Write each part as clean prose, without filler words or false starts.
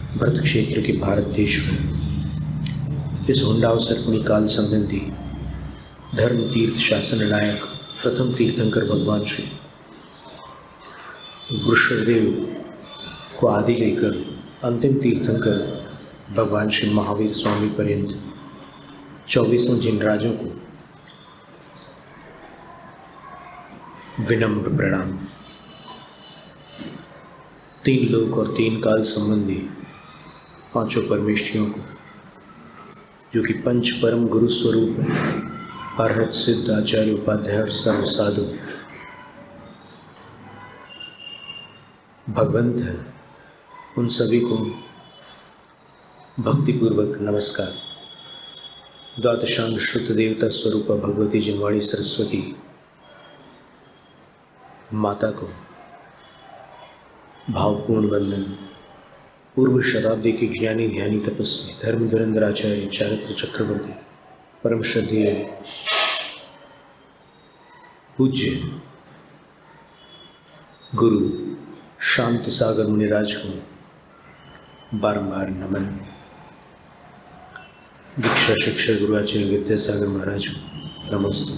भरत क्षेत्र के भारत देश में इस हुंडावसर्पणी काल संबंधी धर्म तीर्थ शासन नायक प्रथम तीर्थंकर भगवान श्री वृषभदेव को आदि लेकर अंतिम तीर्थंकर भगवान श्री महावीर स्वामी पर्यंत 24 जिन राजों को विनम्र प्रणाम। 3 लोक और 3 काल संबंधी 5 परमेष्ठियों को, जो कि पंच परम गुरु स्वरूप है, अरहत सिद्ध आचार्य उपाध्याय और सर्व साधु भगवंत है, उन सभी को भक्तिपूर्वक नमस्कार। द्वादशांग श्रुत देवता स्वरूपा भगवती जिनवाणी सरस्वती माता को भावपूर्ण वंदन। पूर्व शताब्दी के ज्ञानी ध्यानी तपस्वी धर्म धुरंधर आचार्य चारित्र चक्रवर्ती परम श्रद्धेय पूज्य गुरु शांत सागर मुनिराज को बारंबार नमन। दीक्षा शिक्षा गुरु आचार्य विद्यासागर महाराज को नमस्ते।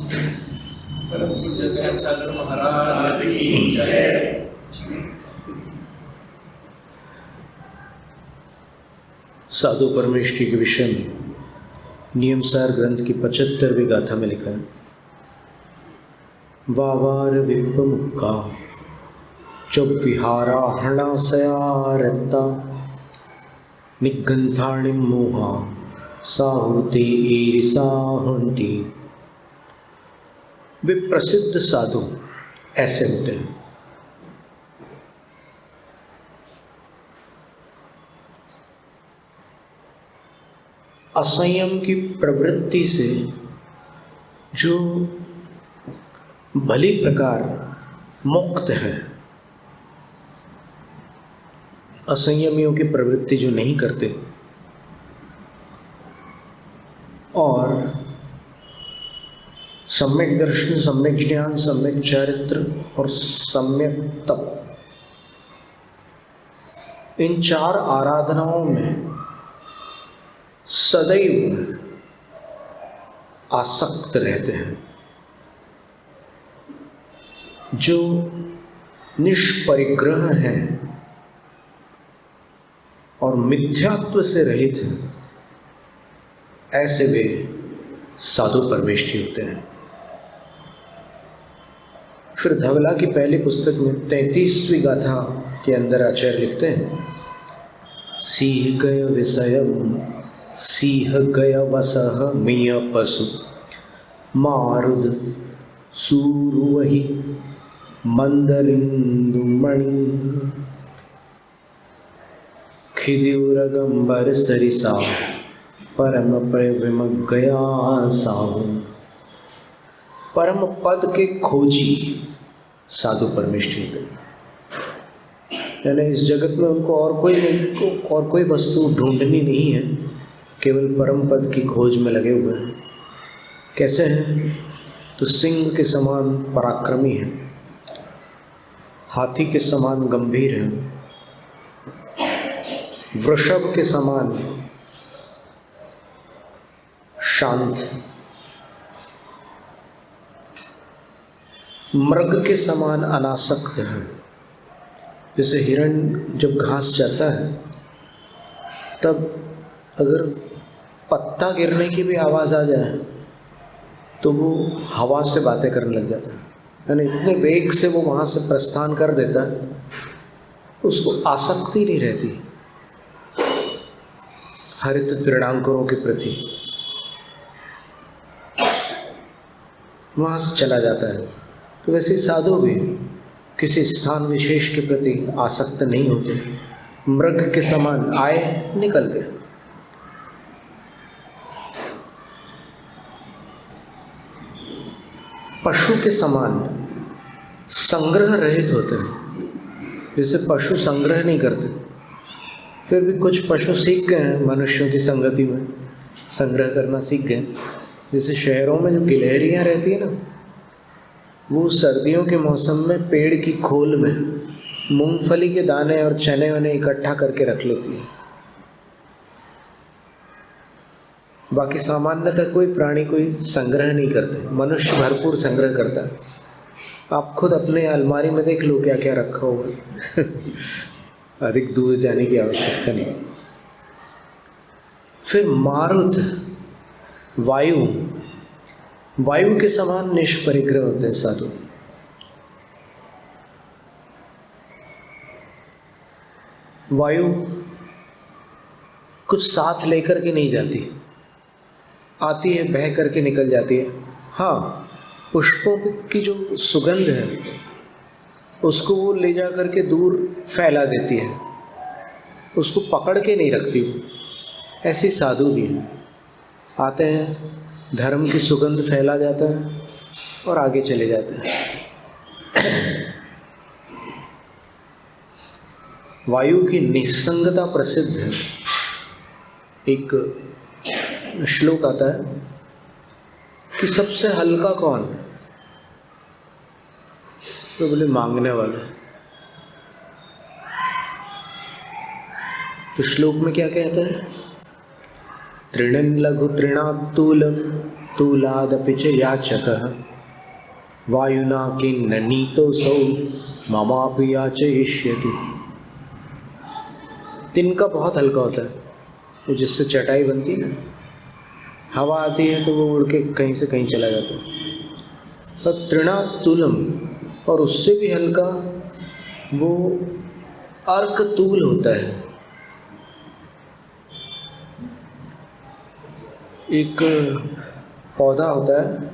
परम पूज्य विद्यासागर महाराज की जय। साधु परमेष्ठी के विषय में नियमसार ग्रंथ की 75वीं गाथा में लिखा है, वावार विप्पमुक्का चुप विहारा हणासयारत्ता निगंथाणि मोहा साहुते एरिसाहुंती। वे प्रसिद्ध साधु ऐसे होते हैं असंयम की प्रवृत्ति से जो भली प्रकार मुक्त है, असंयमियों की प्रवृत्ति जो नहीं करते और सम्यक दर्शन, सम्यक ज्ञान, सम्यक चरित्र और सम्यक तप, इन 4 आराधनाओं में सदैव आसक्त रहते हैं, जो निष्परिग्रह हैं और मिथ्यात्व से रहित हैं, ऐसे वे साधु परमेष्ठी होते हैं। फिर धवला की पहली पुस्तक में 33वीं गाथा के अंदर आचार्य लिखते हैं, सिंह गय विषयम सिंह गय वसह मिय पशु मारुद सूरुवहि मंदरिंदुमणि खिदिउरगंबर सरिसा परम प्रेम गया साहु। परम पद के खोजी साधु परमेष्ठी होते हैं, यानी इस जगत में उनको और कोई वस्तु ढूंढनी नहीं है, केवल परम पद की खोज में लगे हुए हैं। कैसे हैं? तो सिंह के समान पराक्रमी है, हाथी के समान गंभीर है, वृषभ के समान शांत है, मृग के समान अनासक्त है। जैसे हिरण जब घास चाहता है, तब अगर पत्ता गिरने की भी आवाज़ आ जाए तो वो हवा से बातें करने लग जाता है, यानी इतने वेग से वो वहाँ से प्रस्थान कर देता है, उसको आसक्ति नहीं रहती हरित तृणांकुरों के प्रति, वहाँ से चला जाता है। तो वैसे साधु भी किसी स्थान विशेष के प्रति आसक्त नहीं होते, मृग के समान आए निकल गए। पशु के समान संग्रह रहित होते हैं, जैसे पशु संग्रह नहीं करते, फिर भी कुछ पशु सीख गए हैं मनुष्यों की संगति में संग्रह करना सीख गए। जैसे शहरों में जो गिलहरियाँ रहती है ना, वो सर्दियों के मौसम में पेड़ की खोल में मूंगफली के दाने और चने वने इकट्ठा करके रख लेती है, बाकी सामान्यतः कोई प्राणी कोई संग्रह नहीं करते, मनुष्य भरपूर संग्रह करता है। आप खुद अपने अलमारी में देख लो क्या क्या रखा हुआ है। अधिक दूर जाने की आवश्यकता नहीं। फिर मारुत, वायु, वायु के समान निष्परिग्रह होते हैं साधु। वायु कुछ साथ लेकर के नहीं जाती, आती है बह करके निकल जाती है। हाँ, पुष्पों की जो सुगंध है उसको वो ले जा करके दूर फैला देती है, उसको पकड़ के नहीं रखती वो। ऐसे साधु भी हैं, आते हैं, धर्म की सुगंध फैला जाता है और आगे चले जाते हैं। वायु की निस्संगता प्रसिद्ध है। एक श्लोक आता है कि सबसे हल्का कौन, तो बोले मांगने वाला। तो श्लोक में क्या कहता है? तृणं लघु तृणात् तूलं तूलादपि च याचकः वायुना किन्न नीतोऽसौ ममापि याचयिष्यति। तिनका बहुत हल्का होता है, वो जिससे चटाई बनती है ना, हवा आती है तो वो उड़ के कहीं से कहीं चला जाता है। और तृणात् तूलम, और उससे भी हल्का वो अर्कतूल होता है। एक पौधा होता है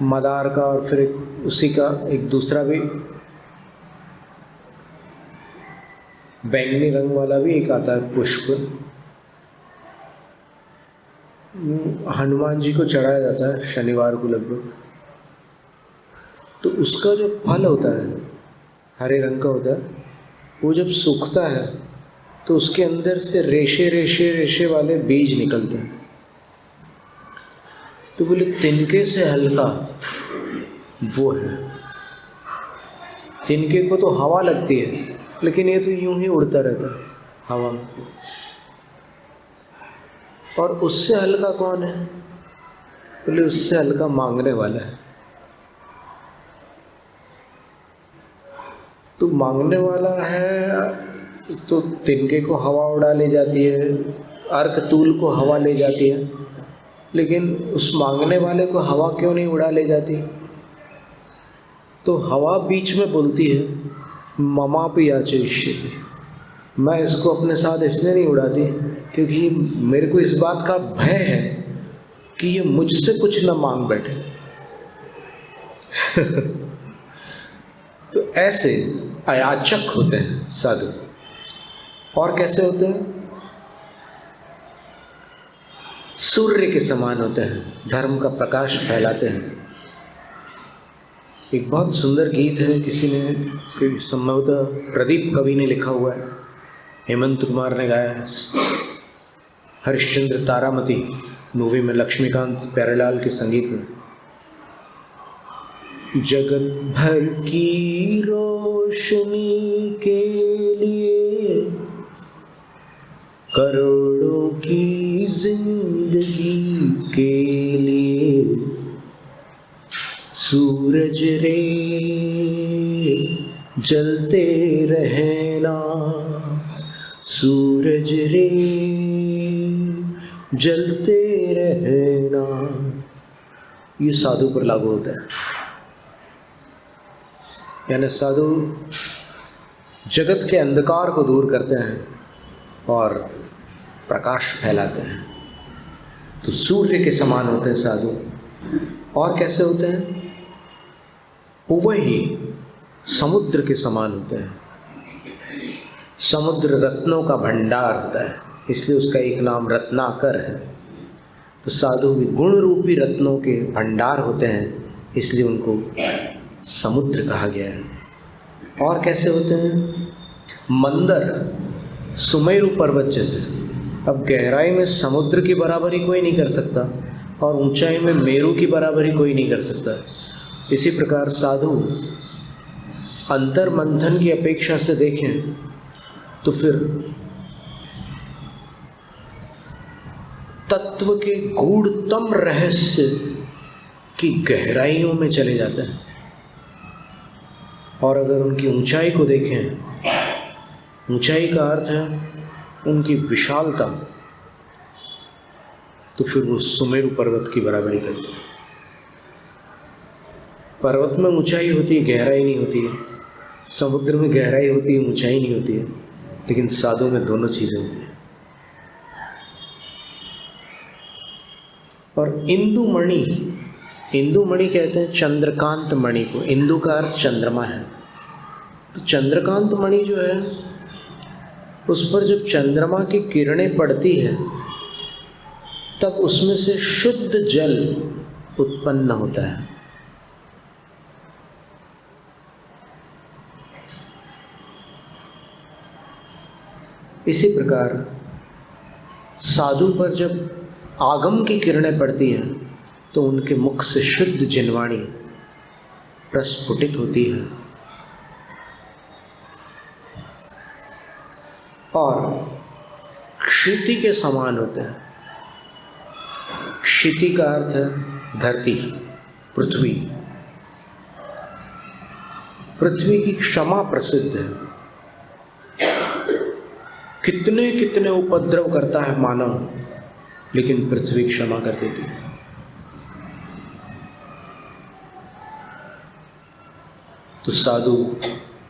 मदार का, और फिर उसी का एक दूसरा भी बैंगनी रंग वाला भी एक आता है पुष्प, हनुमान जी को चढ़ाया जाता है शनिवार को लगभग। तो उसका जो फल होता है हरे रंग का होता है, वो जब सूखता है तो उसके अंदर से रेशे रेशे रेशे वाले बीज निकलते हैं। तो बोले तिनके से हल्का वो है। तिनके को तो हवा लगती है, लेकिन ये तो यूं ही उड़ता रहता है हवा में। और उससे हल्का कौन है? बोले उससे हल्का मांगने वाला है। तो मांगने वाला है तो तिनके को हवा उड़ा ले जाती है, अर्कतूल को हवा ले जाती है, लेकिन उस मांगने वाले को हवा क्यों नहीं उड़ा ले जाती? तो हवा बीच में बोलती है ममापि याचयिष्यति, मैं इसको अपने साथ इसलिए नहीं उड़ाती क्योंकि मेरे को इस बात का भय है कि ये मुझसे कुछ न मांग बैठे। तो ऐसे अयाचक होते हैं साधु। और कैसे होते हैं? सूर्य के समान होते हैं, धर्म का प्रकाश फैलाते हैं। एक बहुत सुंदर गीत है, किसी ने, संभवतः प्रदीप कवि ने लिखा हुआ है, हेमंत कुमार ने गाया है। हरिश्चंद्र तारामती मूवी में लक्ष्मीकांत प्यारेलाल के संगीत में। जगत भर की रोशनी के लिए करोड़ों की जिंदगी के लिए सूरज रे जलते रहना, सूरज रे जलते रहना। ये साधु पर लागू होता है। यानी साधु जगत के अंधकार को दूर करते हैं और प्रकाश फैलाते हैं। तो सूर्य के समान होते हैं साधु। और कैसे होते हैं? वही समुद्र के समान होते हैं। समुद्र रत्नों का भंडार होता है, इसलिए उसका एक नाम रत्नाकर है। तो साधु भी गुण रूपी रत्नों के भंडार होते हैं, इसलिए उनको समुद्र कहा गया है। और कैसे होते हैं? मंदर, सुमेरु पर्वत जैसे। अब गहराई में समुद्र की बराबरी कोई नहीं कर सकता और ऊंचाई में मेरु की बराबरी कोई नहीं कर सकता। इसी प्रकार साधु अंतर मंथन की अपेक्षा से देखें तो फिर तत्व के गूढ़तम रहस्य की गहराइयों में चले जाते हैं। और अगर उनकी ऊंचाई को देखें, ऊंचाई का अर्थ है उनकी विशालता, तो फिर वो सुमेरु पर्वत की बराबरी करते हैं। पर्वत में ऊंचाई होती है, गहराई नहीं होती है। समुद्र में गहराई होती है, ऊंचाई नहीं होती है। लेकिन साधु में दोनों चीजें होती हैं। और इंदु मणि कहते हैं चंद्रकांत मणि को। इंदु का अर्थ चंद्रमा है। तो चंद्रकांत मणि जो है, उस पर जब चंद्रमा की किरणें पड़ती है तब उसमें से शुद्ध जल उत्पन्न होता है। इसी प्रकार साधु पर जब आगम की किरणें पड़ती हैं तो उनके मुख से शुद्ध जिनवाणी प्रस्फुटित होती है। और क्षिति के समान होते हैं। क्षिति का अर्थ है धरती, पृथ्वी। पृथ्वी की क्षमा प्रसिद्ध है। कितने कितने उपद्रव करता है मानव, लेकिन पृथ्वी क्षमा कर देती है। तो साधु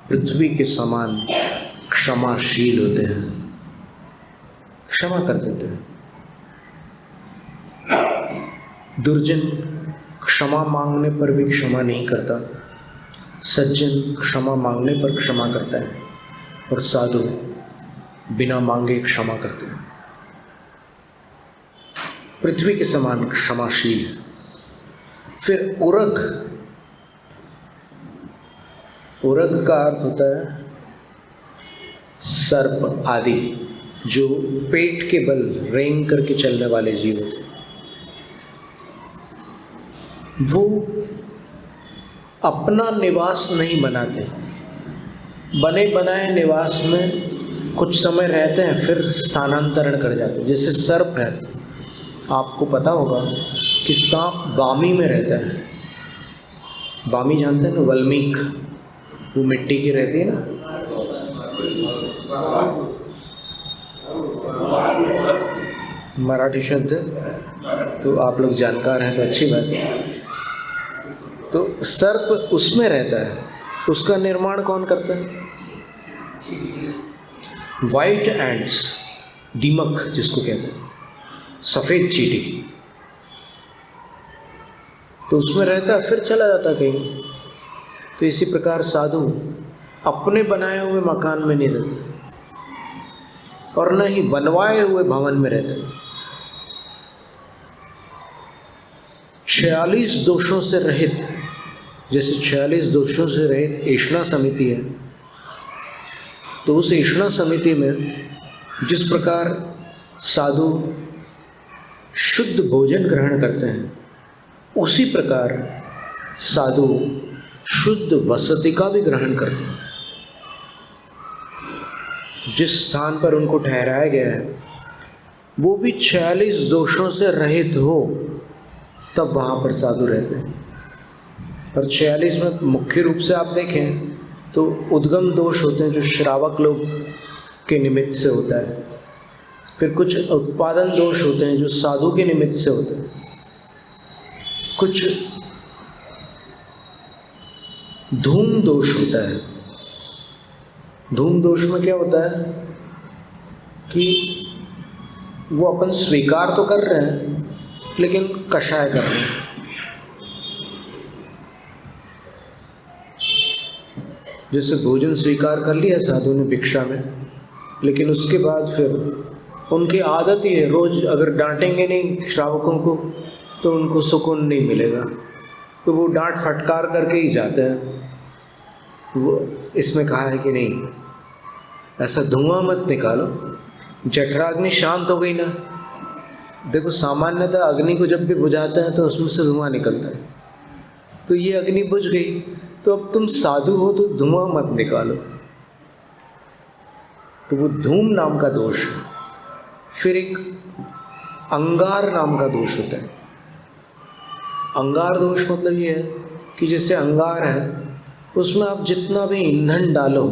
पृथ्वी के समान क्षमाशील होते हैं, क्षमा कर देते हैं। दुर्जन क्षमा मांगने पर भी क्षमा नहीं करता, सज्जन क्षमा मांगने पर क्षमा करता है, और साधु बिना मांगे क्षमा करते हैं। पृथ्वी के समान क्षमाशील है। फिर उरग का अर्थ होता है सर्प आदि, जो पेट के बल रेंग करके चलने वाले जीव होते हैं। वो अपना निवास नहीं बनाते, बने बनाए निवास में कुछ समय रहते हैं, फिर स्थानांतरण कर जाते हैं। जैसे सर्प है, आपको पता होगा कि सांप बामी में रहता है। बामी जानते हैं ना, वल्मीक, वो मिट्टी की रहती है ना। मराठी शब्द, तो आप लोग जानकार हैं तो अच्छी बात है। तो सर्प उसमें रहता है, उसका निर्माण कौन करता है? वाइट एंड्स, दीमक जिसको कहते हैं, सफ़ेद चींटी। तो उसमें रहता है, फिर चला जाता है कहीं। तो इसी प्रकार साधु अपने बनाए हुए मकान में नहीं रहते, और न ही बनवाए हुए भवन में रहते। 46 दोषों से रहित, जैसे 46 दोषों से रहित ऐष्णा समिति है, तो उस ऐष्णा समिति में जिस प्रकार साधु शुद्ध भोजन ग्रहण करते हैं, उसी प्रकार साधु शुद्ध वसति का भी ग्रहण करते हैं। जिस स्थान पर उनको ठहराया गया है वो भी 46 दोषों से रहित हो, तब वहाँ पर साधु रहते हैं। और 46 में मुख्य रूप से आप देखें तो उद्गम दोष होते हैं, जो श्रावक लोग के निमित्त से होता है। फिर कुछ उत्पादन दोष होते हैं जो साधु के निमित्त से होते हैं। कुछ धूम दोष होता है। धूम दोष में क्या होता है कि वो अपन स्वीकार तो कर रहे हैं लेकिन कषाय कर रहे हैं। जैसे भोजन स्वीकार कर लिया साधु ने भिक्षा में, लेकिन उसके बाद फिर उनकी आदत ही है, रोज अगर डांटेंगे नहीं श्रावकों को तो उनको सुकून नहीं मिलेगा, तो वो डांट फटकार करके ही जाते हैं। वो इसमें कहा है कि नहीं, ऐसा धुआं मत निकालो। जठराग्नि शांत हो गई ना, देखो सामान्यतः अग्नि को जब भी बुझाते हैं तो उसमें से धुआं निकलता है, तो ये अग्नि बुझ गई, तो अब तुम साधु हो तो धुआं मत निकालो। तो वो धूम नाम का दोष है। फिर एक अंगार नाम का दोष होता है। अंगार दोष मतलब ये है कि जैसे अंगार है, उसमें आप जितना भी ईंधन डालो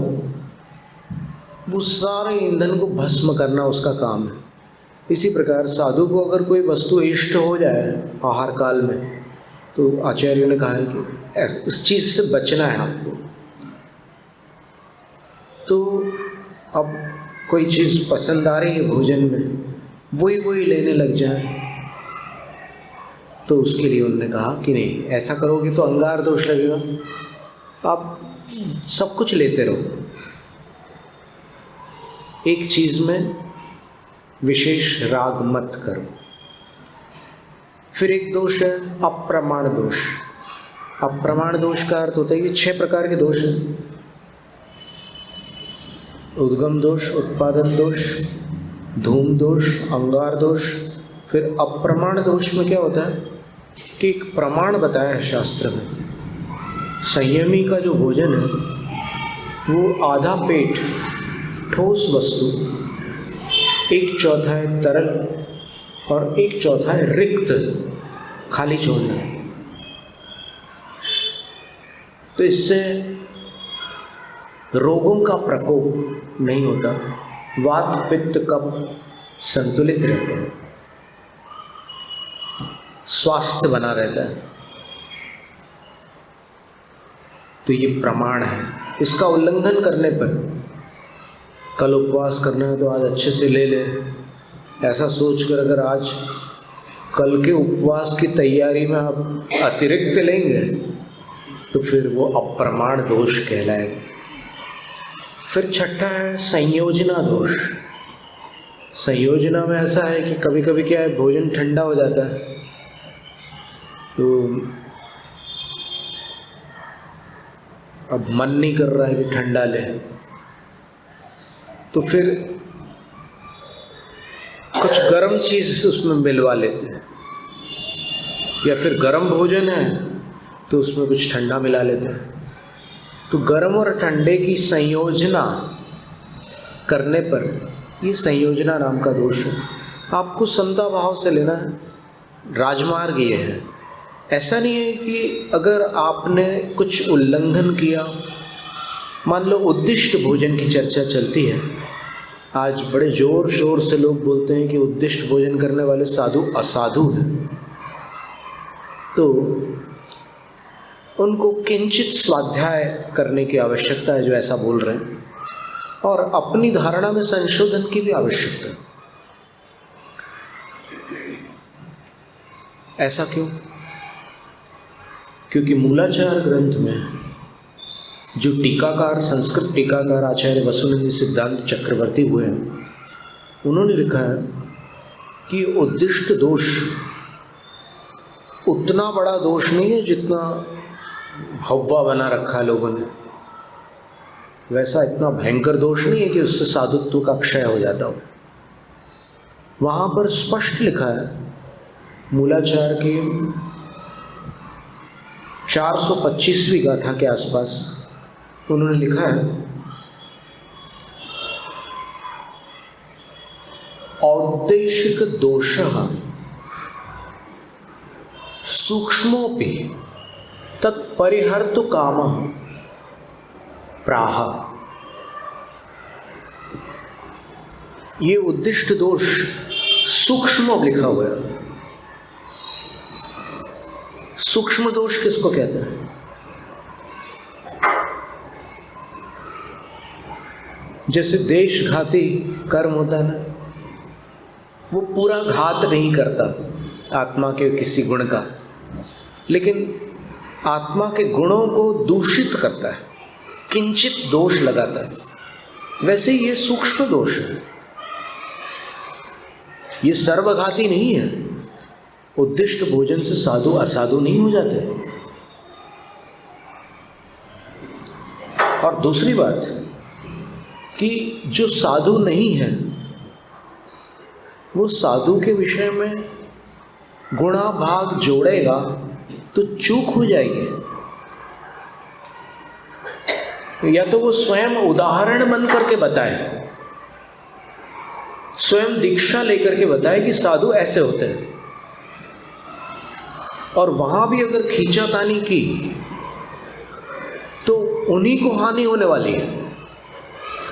वो सारे ईंधन को भस्म करना उसका काम है। इसी प्रकार साधु को अगर कोई वस्तु इष्ट हो जाए आहार काल में, तो आचार्यों ने कहा है कि उस चीज़ से बचना है आपको। तो अब कोई चीज़ पसंद आ रही है भोजन में, वही लेने लग जाए, तो उसके लिए उन्होंने कहा कि नहीं, ऐसा करोगे तो अंगार दोष लगेगा, आप सब कुछ लेते रहो, एक चीज़ में विशेष राग मत करो। फिर एक दोष है अप्रमाण दोष। अप्रमाण दोष का अर्थ होता है कि 6 प्रकार के दोष हैं। उद्गम दोष, उत्पादन दोष, धूम दोष, अंगार दोष। फिर अप्रमाण दोष में क्या होता है कि एक प्रमाण बताया है शास्त्र में, संयमी का जो भोजन है वो आधा पेट ठोस वस्तु, 1/4 है तरल और 1/4 है रिक्त, खाली छोड़ना है। तो इससे रोगों का प्रकोप नहीं होता, वात पित्त कफ संतुलित रहते हैं, स्वास्थ्य बना रहता है। तो ये प्रमाण है। इसका उल्लंघन करने पर, कल उपवास करना है तो आज अच्छे से ले ले, ऐसा सोचकर अगर आज कल के उपवास की तैयारी में आप अतिरिक्त लेंगे तो फिर वो अप्रमाण दोष कहलाएगा। फिर छठा है संयोजना दोष। संयोजना में ऐसा है कि कभी कभी क्या है, भोजन ठंडा हो जाता है तो अब मन नहीं कर रहा है कि ठंडा ले, तो फिर कुछ गर्म चीज़ उसमें मिलवा लेते हैं, या फिर गर्म भोजन है तो उसमें कुछ ठंडा मिला लेते हैं। तो गर्म और ठंडे की संयोजना करने पर ये संयोजना नाम का दोष है। आपको समता भाव से लेना है, राजमार्ग ये है। ऐसा नहीं है कि अगर आपने कुछ उल्लंघन किया, मान लो उद्दिष्ट भोजन की चर्चा चलती है, आज बड़े जोर शोर से लोग बोलते हैं कि उद्दिष्ट भोजन करने वाले साधु असाधु हैं, तो उनको किंचित स्वाध्याय करने की आवश्यकता है जो ऐसा बोल रहे हैं, और अपनी धारणा में संशोधन की भी आवश्यकता है। ऐसा क्यों? क्योंकि मूलाचार ग्रंथ में जो टीकाकार, संस्कृत टीकाकार आचार्य वसुनंदी सिद्धांत चक्रवर्ती हुए हैं, उन्होंने लिखा है कि उद्दिष्ट दोष उतना बड़ा दोष नहीं है जितना हव्वा बना रखा लोगों ने, वैसा इतना भयंकर दोष नहीं है कि उससे साधुत्व का क्षय हो जाता हो। वहाँ पर स्पष्ट लिखा है, मूलाचार की 425वीं गाथा के आसपास उन्होंने लिखा है, औद्देशिक दोषः सूक्ष्मोपि तत्परिहर्तु कामः प्राह। ये उद्दिष्ट दोष सूक्ष्म लिखा हुआ है। सूक्ष्म दोष किसको कहते हैं? जैसे देशघाती कर्म होता है ना, वो पूरा घात नहीं करता आत्मा के किसी गुण का, लेकिन आत्मा के गुणों को दूषित करता है, किंचित दोष लगाता है। वैसे ही ये सूक्ष्म दोष है, ये सर्वघाती नहीं है। उद्दिष्ट भोजन से साधु असाधु नहीं हो जाते। और दूसरी बात कि जो साधु नहीं है वो साधु के विषय में गुणा भाग जोड़ेगा तो चूक हो जाएगी। या तो वो स्वयं उदाहरण बन करके बताए, स्वयं दीक्षा लेकर के बताए कि साधु ऐसे होते हैं, और वहां भी अगर खींचातानी की तो उन्हीं को हानि होने वाली है।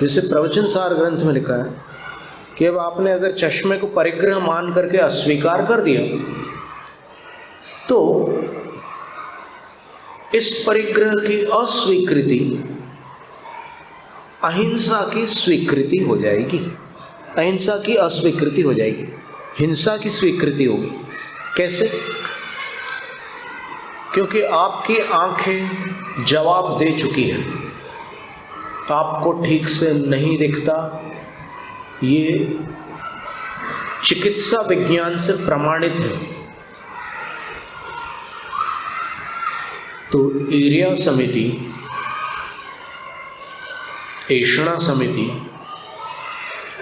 जैसे प्रवचन सार ग्रंथ में लिखा है कि अब आपने अगर चश्मे को परिग्रह मान करके अस्वीकार कर दिया तो इस परिग्रह की अस्वीकृति अहिंसा की स्वीकृति हो जाएगी, अहिंसा की अस्वीकृति हो जाएगी, हिंसा की स्वीकृति होगी। कैसे? क्योंकि आपकी आंखें जवाब दे चुकी हैं, आपको ठीक से नहीं दिखता, ये चिकित्सा विज्ञान से प्रमाणित है। तो एरिया समिति, ऐषणा समिति,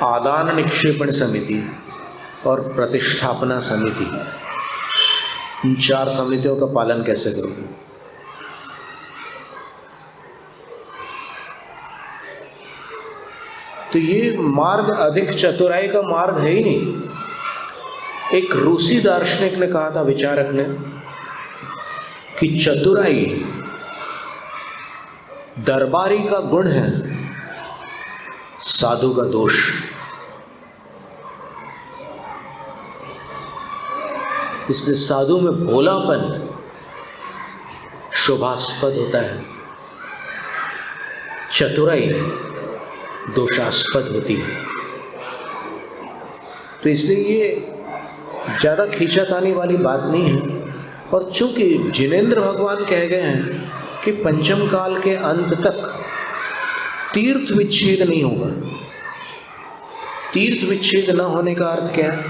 आदान निक्षेपण समिति और प्रतिष्ठापना समिति, इन 4 समितियों का पालन कैसे करोगे? तो ये मार्ग अधिक चतुराई का मार्ग है ही नहीं। एक रूसी दार्शनिक ने कहा था, विचारक ने, कि चतुराई दरबारी का गुण है, साधु का दोष। इसलिए साधु में भोलापन शोभास्पद होता है, चतुराई दोषास्पद होती है। तो इसलिए ये ज़्यादा खींचातानी वाली बात नहीं है। और चूंकि जिनेंद्र भगवान कह गए हैं कि पंचम काल के अंत तक तीर्थ विच्छेद नहीं होगा। तीर्थ विच्छेद न होने का अर्थ क्या है?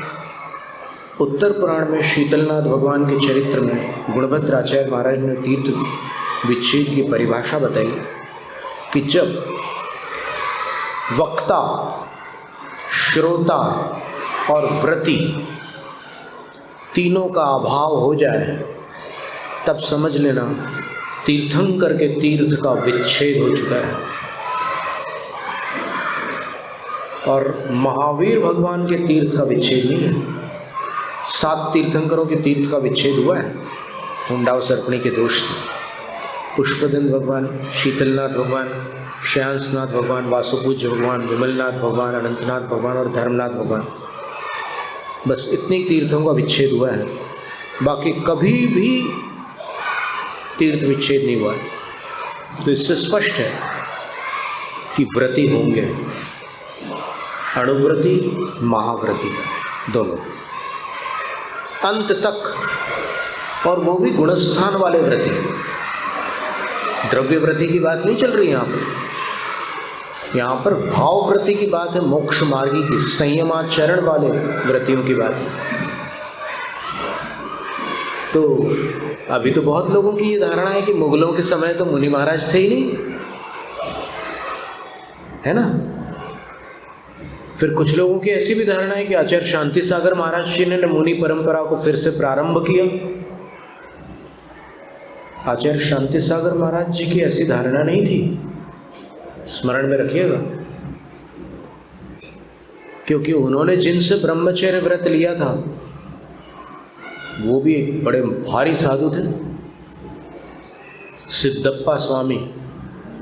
उत्तर पुराण में शीतलनाथ भगवान के चरित्र में गुणभद्र आचार्य महाराज ने तीर्थ विच्छेद की परिभाषा बताई कि जब वक्ता, श्रोता और व्रती तीनों का अभाव हो जाए तब समझ लेना तीर्थंकर के तीर्थ का विच्छेद हो चुका है। और महावीर भगवान के तीर्थ का विच्छेद नहीं है। 7 तीर्थंकरों के तीर्थ का विच्छेद हुआ है, हुंडाव सर्पणी के दोष से। पुष्पदंत भगवान, शीतलनाथ भगवान, श्यामसनाथ भगवान, वासुपूज्य भगवान, विमलनाथ भगवान, अनंतनाथ भगवान और धर्मनाथ भगवान, बस इतने तीर्थों का विच्छेद हुआ है। बाकी कभी भी तीर्थ विच्छेद नहीं हुआ है। तो इससे स्पष्ट है कि व्रती होंगे, अणुव्रती, महाव्रती दोनों अंत तक, और वो भी गुणस्थान वाले व्रती। द्रव्य व्रती की बात नहीं चल रही यहाँ पर भाव व्रती की बात है, मोक्ष मार्गी की, संयमाचरण वाले व्रतियों की बात है। तो अभी तो बहुत लोगों की ये धारणा है कि मुगलों के समय तो मुनि महाराज थे ही नहीं, है ना। फिर कुछ लोगों की ऐसी भी धारणा है कि आचार्य शांति सागर महाराज जी ने मुनि परंपरा को फिर से प्रारंभ किया। आचार्य शांति सागर महाराज जी की ऐसी धारणा नहीं थी, स्मरण में रखिएगा, क्योंकि उन्होंने जिनसे ब्रह्मचर्य व्रत लिया था वो भी एक बड़े भारी साधु थे, सिद्धप्पा स्वामी।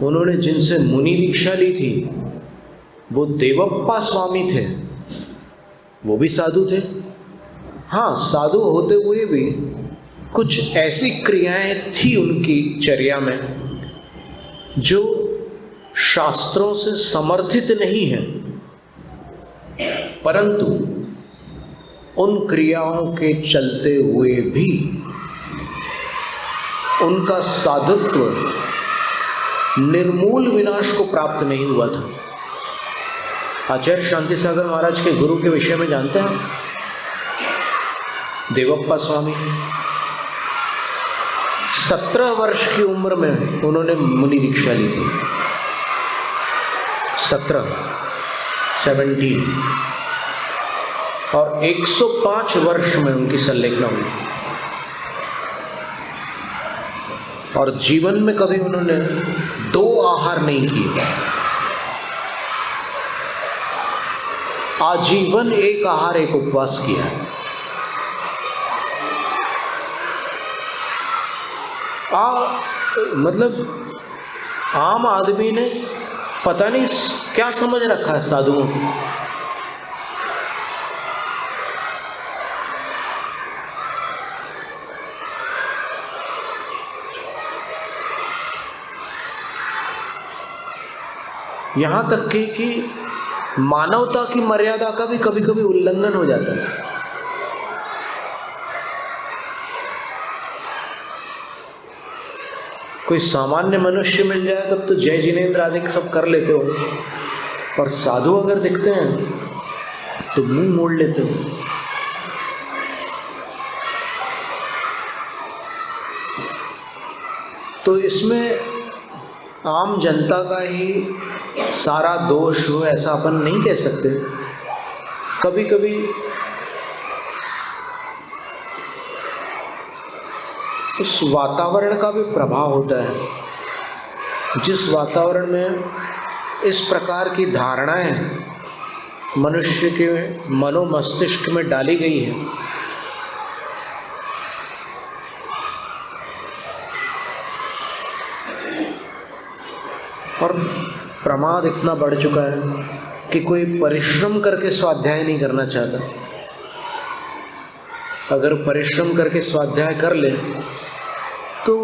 उन्होंने जिनसे मुनि दीक्षा ली थी वो देवप्पा स्वामी थे, वो भी साधु थे। हाँ, साधु होते हुए भी कुछ ऐसी क्रियाएं थी उनकी चर्या में जो शास्त्रों से समर्थित नहीं है, परंतु उन क्रियाओं के चलते हुए भी उनका साधुत्व निर्मूल विनाश को प्राप्त नहीं हुआ था। आचार्य शांति सागर महाराज के गुरु के विषय में जानते हैं, देवप्पा स्वामी। 17 वर्ष की उम्र में उन्होंने मुनि दीक्षा ली थी। 17 और 105 वर्ष में उनकी संलेखना हुई थी। और जीवन में कभी उन्होंने 2 आहार नहीं किए। आजीवन एक आहार एक उपवास किया। मतलब आम आदमी ने पता नहीं क्या समझ रखा है साधुओं को। यहाँ तक कि मानवता की मर्यादा का भी कभी कभी उल्लंघन हो जाता है। कोई सामान्य मनुष्य मिल जाए तब तो जय जिनेंद्र आदि सब कर लेते हो, और साधु अगर दिखते हैं तो मुंह मोड़ लेते हो। तो इसमें आम जनता का ही सारा दोष हो ऐसा अपन नहीं कह सकते। कभी कभी उस वातावरण का भी प्रभाव होता है। जिस वातावरण में इस प्रकार की धारणाएं मनुष्य के मनो मस्तिष्क में डाली गई है, और प्रमाद इतना बढ़ चुका है कि कोई परिश्रम करके स्वाध्याय नहीं करना चाहता। अगर परिश्रम करके स्वाध्याय कर ले तो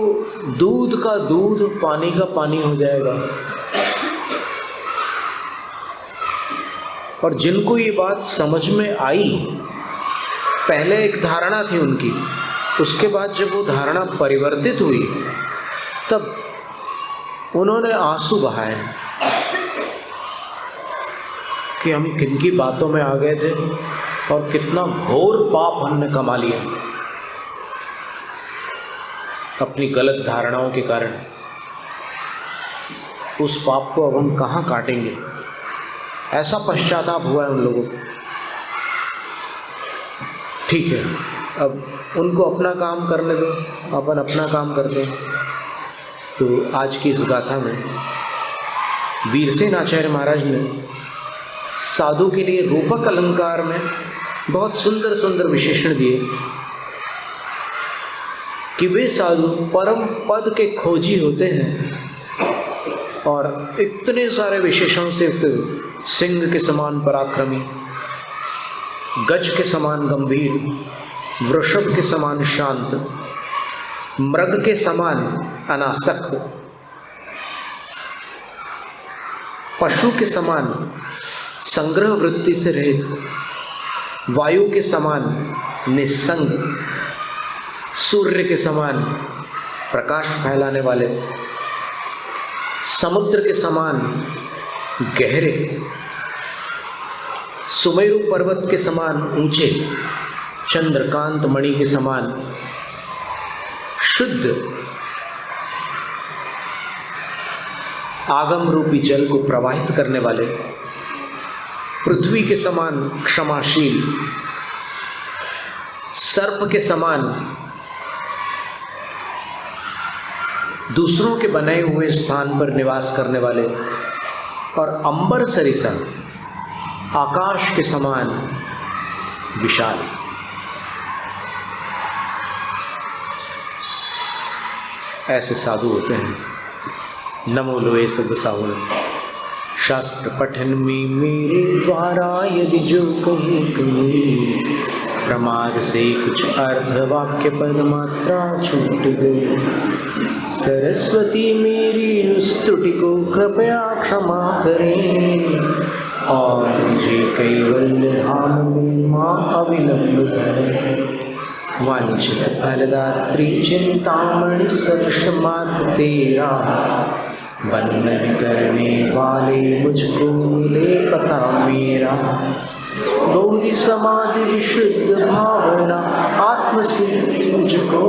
दूध का दूध पानी का पानी हो जाएगा। और जिनको ये बात समझ में आई, पहले एक धारणा थी उनकी, उसके बाद जब वो धारणा परिवर्तित हुई तब उन्होंने आंसू बहाए कि हम किनकी बातों में आ गए थे और कितना घोर पाप हमने कमा लिया अपनी गलत धारणाओं के कारण। उस पाप को अब हम कहाँ काटेंगे, ऐसा पश्चाताप हुआ है उन लोगों को। ठीक है, अब उनको अपना काम करने दो, अपन अपना काम करते हैं। तो आज की इस गाथा में वीरसेन आचार्य महाराज ने साधु के लिए रूपक अलंकार में बहुत सुंदर सुंदर विशेषण दिए कि वे साधु परम पद के खोजी होते हैं और इतने सारे विशेषणों से युक्त, सिंह के समान पराक्रमी, गज के समान गंभीर, वृषभ के समान शांत, मृग के समान अनासक्त, पशु के समान संग्रह वृत्ति से रहित, वायु के समान निस्संग, सूर्य के समान प्रकाश फैलाने वाले, समुद्र के समान गहरे, सुमेरु पर्वत के समान ऊंचे, चंद्रकांत मणि के समान शुद्ध, आगम रूपी जल को प्रवाहित करने वाले, पृथ्वी के समान क्षमाशील, सर्प के समान दूसरों के बनाए हुए स्थान पर निवास करने वाले, और अंबर सरिसा आकाश के समान विशाल। ऐसे साधु होते हैं। नमो लोए सद साहुल। शास्त्र पठन में मेरे द्वारा यदि जो कहूँ कहीं, प्रमाद से कुछ अर्थ वाक्य पद मात्रा छूट गई। सरस्वती मेरी उस त्रुटि को कृपया क्षमा करें, और मुझे कैवल्य धाम में माँ अविलंब करें। वांछित फलदात्री चिंतामणि सदृश मात तेरा, वंदन करने वाले मुझको मिले पता मेरा। बोधि समाधि विशुद्ध भावना आत्म से मुझको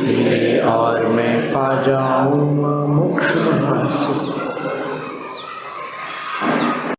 मिले, और मैं पा जाऊँ मोक्ष महासुख।